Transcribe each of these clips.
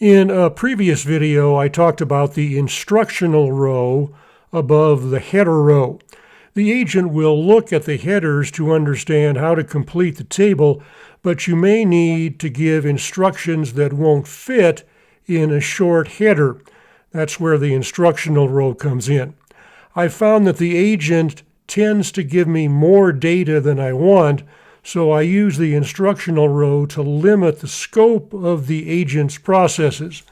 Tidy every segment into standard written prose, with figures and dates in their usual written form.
In a previous video, I talked about the instructional row above the header row. The agent will look at the headers to understand how to complete the table, but you may need to give instructions that won't fit in a short header. That's where the instructional row comes in. I found that the agent tends to give me more data than I want, so I use the instructional row to limit the scope of the agent's processes.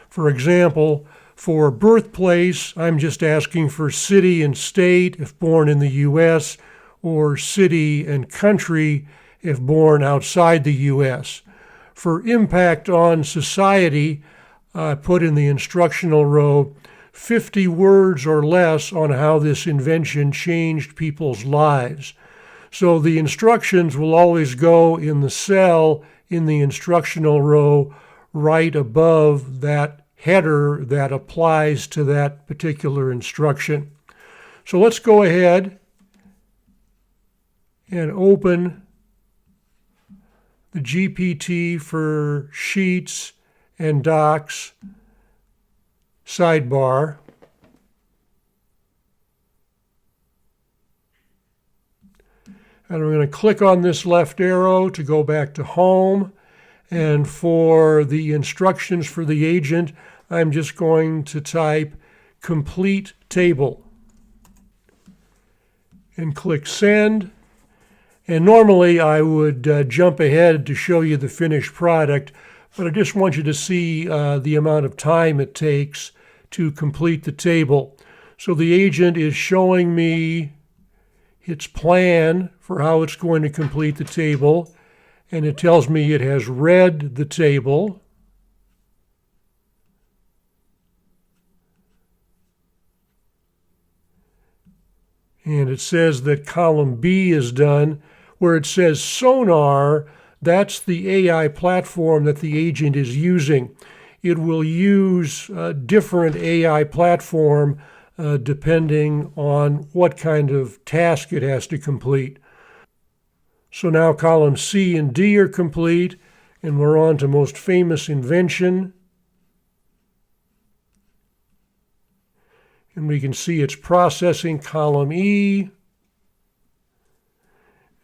For example, for birthplace, I'm just asking for city and state if born in the US, or city and country if born outside the US. For impact on society, I put in the instructional row 50 words or less on how this invention changed people's lives. So the instructions will always go in the cell in the instructional row right above that header that applies to that particular instruction. So let's go ahead and open the GPT for Sheets and Docs sidebar. And we're going to click on this left arrow to go back to Home. And for the instructions for the agent, I'm just going to type Complete Table. And click Send. And normally I would jump ahead to show you the finished product, but I just want you to see the amount of time it takes to complete the table. So the agent is showing me its plan for how it's going to complete the table, and it tells me it has read the table. And it says that column B is done. Where it says Sonar, that's the AI platform that the agent is using. It will use a different AI platform depending on what kind of task it has to complete. So now columns C and D are complete, and we're on to most famous invention. And we can see it's processing column E,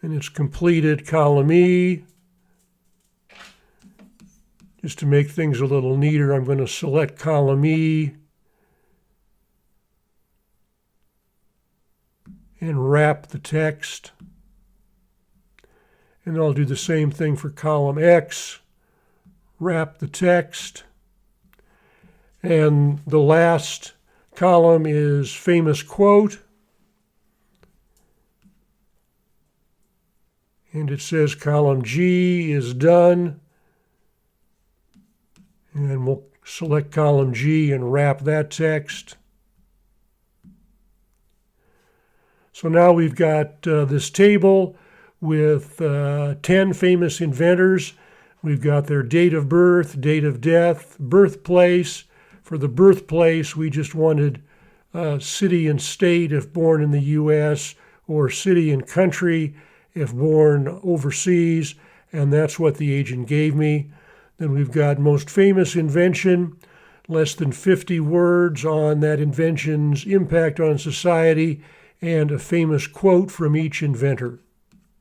and it's completed column E. Just to make things a little neater, I'm going to select column E and wrap the text. And I'll do the same thing for column X, wrap the text. And the last column is famous quote. And it says column G is done. And we'll select column G and wrap that text. So now we've got this table with 10 famous inventors. We've got their date of birth, date of death, birthplace. For the birthplace, we just wanted city and state if born in the US, or city and country if born overseas, and that's what the agent gave me. Then we've got most famous invention, less than 50 words on that invention's impact on society, and a famous quote from each inventor.